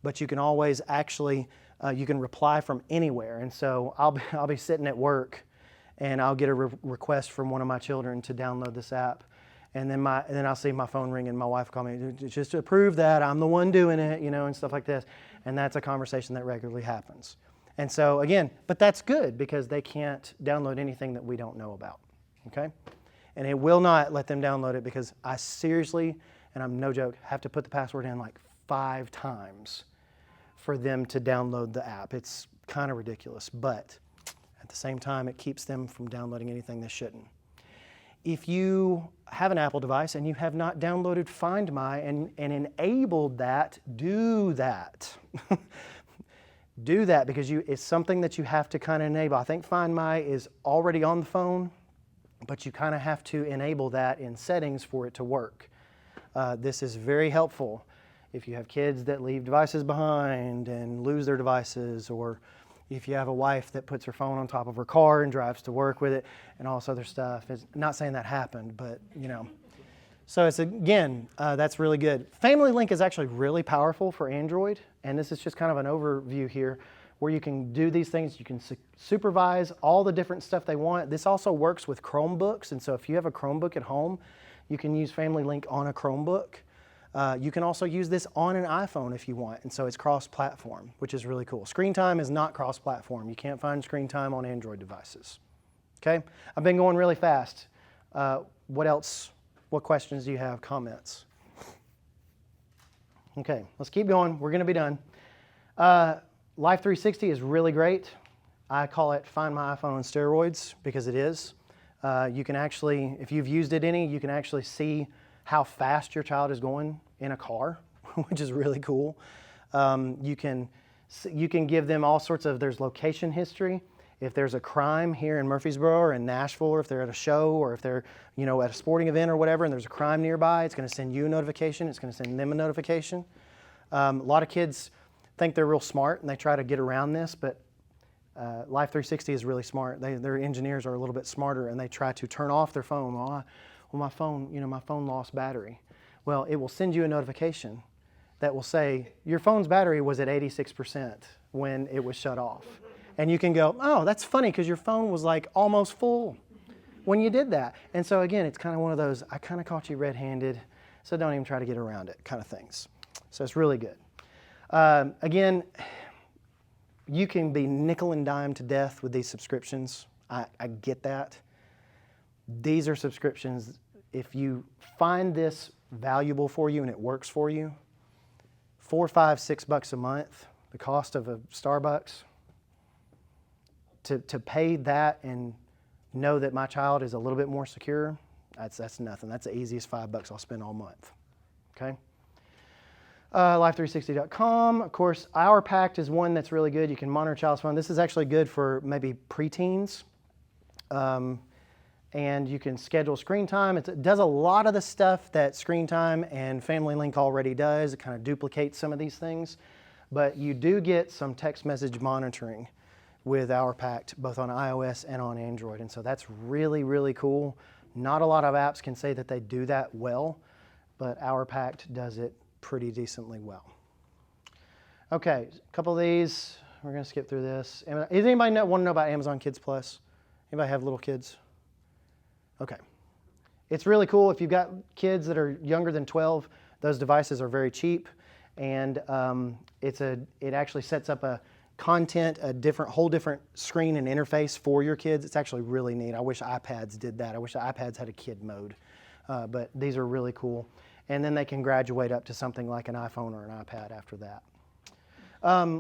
but you can always actually, you can reply from anywhere. And so I'll be sitting at work and I'll get a request from one of my children to download this app. And then I'll see my phone ring and my wife will call me just to prove that I'm the one doing it, and stuff like this. And that's a conversation that regularly happens. And so again, but that's good because they can't download anything that we don't know about, okay? And it will not let them download it because I seriously, and I'm no joke, have to put the password in like 5 times for them to download the app. It's kind of ridiculous, but at the same time, it keeps them from downloading anything they shouldn't. If you have an Apple device and you have not downloaded Find My and enabled that, do that. do that because it's something that you have to kind of enable. I think Find My is already on the phone, but you kind of have to enable that in settings for it to work. This is very helpful if you have kids that leave devices behind and lose their devices, or if you have a wife that puts her phone on top of her car and drives to work with it and all this other stuff. It's not saying that happened, but you know. So it's, again, that's really good. Family Link is actually really powerful for Android, and this is just kind of an overview here where you can do these things. You can supervise all the different stuff they want. This also works with Chromebooks, and so if you have a Chromebook at home, you can use Family Link on a Chromebook. You can also use this on an iPhone if you want, and so it's cross-platform, which is really cool. Screen time is not cross-platform. You can't find screen time on Android devices. Okay? I've been going really fast. What else? What questions do you have? Comments? Okay, let's keep going. We're going to be done. Life 360 is really great. I call it Find My iPhone on steroids because it is. You can actually, if you've used it any, you can actually see how fast your child is going in a car, which is really cool. You can give them all sorts of, there's location history. If there's a crime here in Murfreesboro or in Nashville, or if they're at a show, or if they're at a sporting event or whatever, and there's a crime nearby, it's going to send you a notification. It's going to send them a notification. A lot of kids think they're real smart and they try to get around this, but Life 360 is really smart. Their engineers are a little bit smarter, and they try to turn off their phone. Well, my phone lost battery. Well, it will send you a notification that will say, your phone's battery was at 86% when it was shut off. And you can go, oh, that's funny because your phone was like almost full when you did that. And so again, it's kind of one of those, I kind of caught you red-handed, so don't even try to get around it kind of things. So it's really good. Again, you can be nickel and dime to death with these subscriptions. I get that. These are subscriptions. If you find this valuable for you and it works for you, $4, $5, $6 a month, the cost of a Starbucks, to pay that and know that my child is a little bit more secure, that's nothing. That's the easiest $5 I'll spend all month. Okay? Life360.com. Of course, Our Pact is one that's really good. You can monitor child's phone. This is actually good for maybe preteens. And you can schedule screen time. It does a lot of the stuff that Screen Time and Family Link already does. It kind of duplicates some of these things. But you do get some text message monitoring with Our Pact, both on iOS and on Android. And so that's really, really cool. Not a lot of apps can say that they do that well, but Our Pact does it pretty decently well. Okay, a couple of these. We're going to skip through this. Does anybody want to know about Amazon Kids Plus? Anybody have little kids? Okay. It's really cool. If you've got kids that are younger than 12, those devices are very cheap. And it actually sets up a whole different screen and interface for your kids. It's actually really neat. I wish iPads did that. I wish iPads had a kid mode. But these are really cool. And then they can graduate up to something like an iPhone or an iPad after that.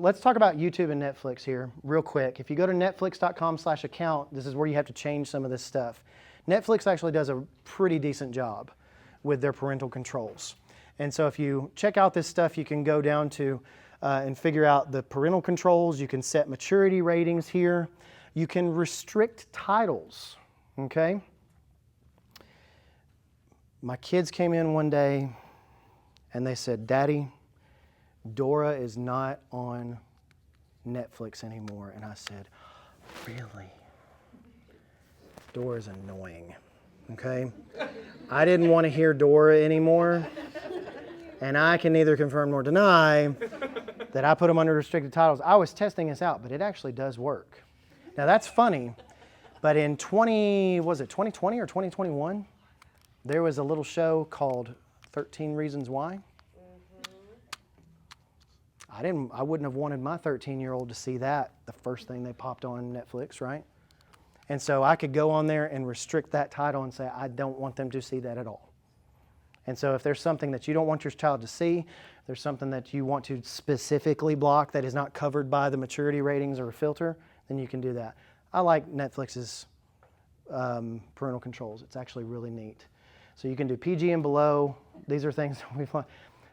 Let's talk about YouTube and Netflix here real quick. If you go to netflix.com/account, this is where you have to change some of this stuff. Netflix actually does a pretty decent job with their parental controls. And so if you check out this stuff, you can go down to and figure out the parental controls. You can set maturity ratings here. You can restrict titles, okay? My kids came in one day and they said, Daddy, Dora is not on Netflix anymore. And I said, really? Dora's annoying, okay? I didn't want to hear Dora anymore. And I can neither confirm nor deny that I put them under restricted titles. I was testing this out, but it actually does work. Now that's funny, but in 2020 or 2021, there was a little show called 13 Reasons Why. I wouldn't have wanted my 13-year-old to see that the first thing they popped on Netflix, right? And so I could go on there and restrict that title and say, I don't want them to see that at all. And so if there's something that you don't want your child to see, there's something that you want to specifically block that is not covered by the maturity ratings or filter, then you can do that. I like Netflix's parental controls. It's actually really neat. So you can do PG and below. These are things we've learned.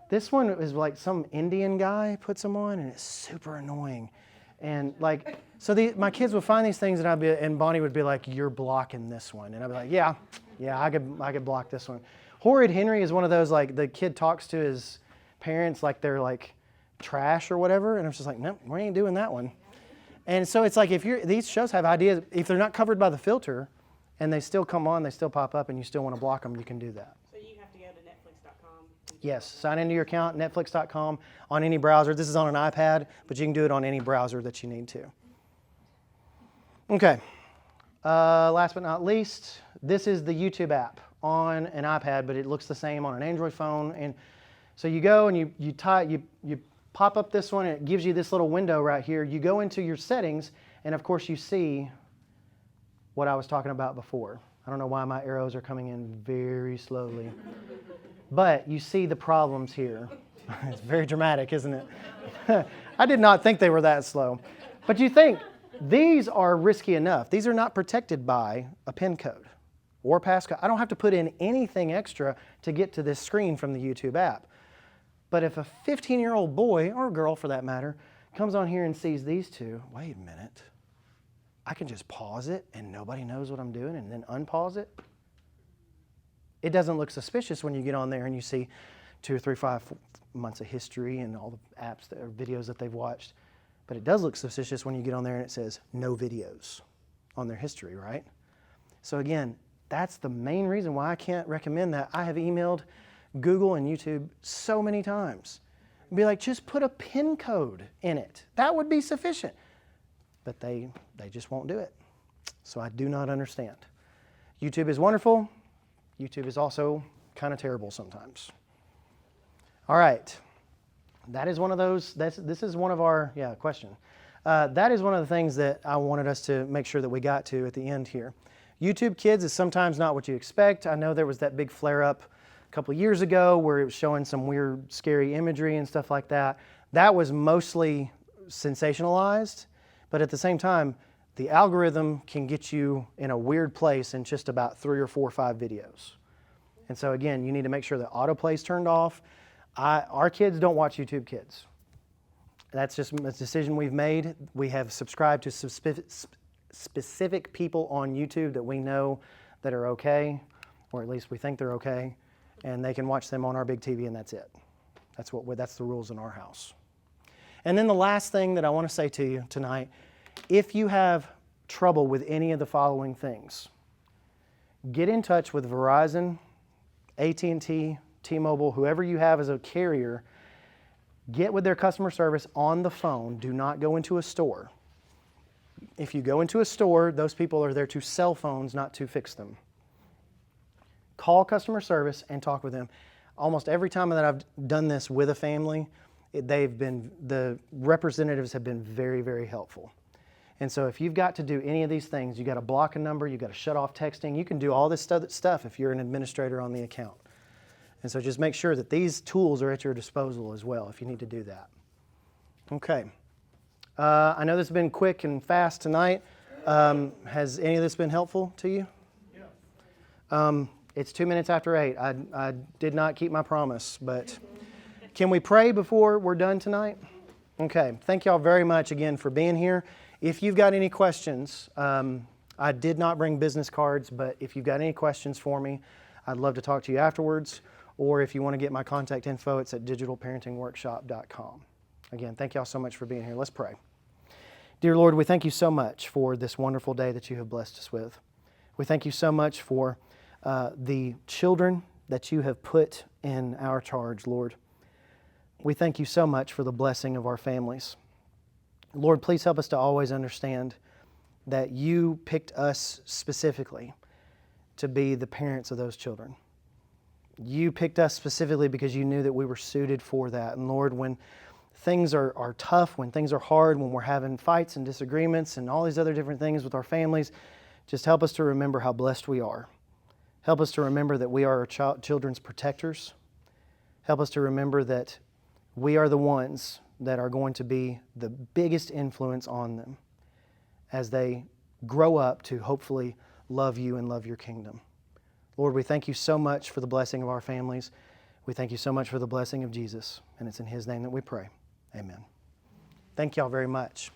This one is like some Indian guy puts them on, and it's super annoying. And like, so my kids would find these things, and Bonnie would be like, "You're blocking this one," and I'd be like, "Yeah, I could block this one." Horrid Henry is one of those, like, the kid talks to his parents like they're like trash or whatever, and I'm just like, "Nope, we ain't doing that one." And so it's like, these shows have ideas, if they're not covered by the filter, and they still come on, they still pop up, and you still want to block them, you can do that. So you have to go to netflix.com. Yes, sign into your account, netflix.com, on any browser. This is on an iPad, but you can do it on any browser that you need to. Okay, last but not least, this is the YouTube app on an iPad, but it looks the same on an Android phone. And so you go and you pop up this one, and it gives you this little window right here. You go into your settings, and of course you see what I was talking about before. I don't know why my arrows are coming in very slowly. But you see the problems here. It's very dramatic, isn't it? I did not think they were that slow. But you think, these are risky enough. These are not protected by a PIN code or passcode. I don't have to put in anything extra to get to this screen from the YouTube app. But if a 15-year-old boy, or girl for that matter, comes on here and sees these two, wait a minute, I can just pause it and nobody knows what I'm doing, and then unpause it. It doesn't look suspicious when you get on there and you see 2 or 3, 5 months of history and all the apps or videos that they've watched. But it does look suspicious when you get on there and it says no videos on their history, right? So again, that's the main reason why I can't recommend that. I have emailed Google and YouTube so many times. Be like, just put a PIN code in it. That would be sufficient. But they just won't do it. So I do not understand. YouTube is wonderful. YouTube is also kind of terrible sometimes. All right. That is one of those, this is one of our, question. That is one of the things that I wanted us to make sure that we got to at the end here. YouTube Kids is sometimes not what you expect. I know there was that big flare-up a couple of years ago where it was showing some weird, scary imagery and stuff like that. That was mostly sensationalized. But at the same time, the algorithm can get you in a weird place in just about 3 or 4 or 5 videos. And so again, you need to make sure that autoplay is turned off. Our kids don't watch YouTube Kids. That's just a decision we've made. We have subscribed to specific people on YouTube that we know that are okay, or at least we think they're okay, and they can watch them on our big TV, and that's it. That's the rules in our house. And then the last thing that I want to say to you tonight, if you have trouble with any of the following things, get in touch with Verizon, AT&T, T-Mobile, whoever you have as a carrier. Get with their customer service on the phone. Do not go into a store. If you go into a store, those people are there to sell phones, not to fix them. Call customer service and talk with them. Almost every time that I've done this with a family, the representatives have been very, very helpful. And so if you've got to do any of these things, you've got to block a number, you've got to shut off texting, you can do all this stuff if you're an administrator on the account. And so just make sure that these tools are at your disposal as well if you need to do that. Okay. I know this has been quick and fast tonight. Has any of this been helpful to you? Yeah. It's 2 minutes after 8. I did not keep my promise, but can we pray before we're done tonight? Okay. Thank you all very much again for being here. If you've got any questions, I did not bring business cards, but if you've got any questions for me, I'd love to talk to you afterwards. Or if you want to get my contact info, it's at digitalparentingworkshop.com. Again, thank you all so much for being here. Let's pray. Dear Lord, we thank you so much for this wonderful day that you have blessed us with. We thank you so much for the children that you have put in our charge, Lord. We thank you so much for the blessing of our families. Lord, please help us to always understand that you picked us specifically to be the parents of those children. You picked us specifically because you knew that we were suited for that. And Lord, when things are tough, when things are hard, when we're having fights and disagreements and all these other different things with our families, just help us to remember how blessed we are. Help us to remember that we are our children's protectors. Help us to remember that we are the ones that are going to be the biggest influence on them as they grow up to hopefully love you and love your kingdom. Lord, we thank you so much for the blessing of our families. We thank you so much for the blessing of Jesus, and it's in His name that we pray. Amen. Thank y'all very much.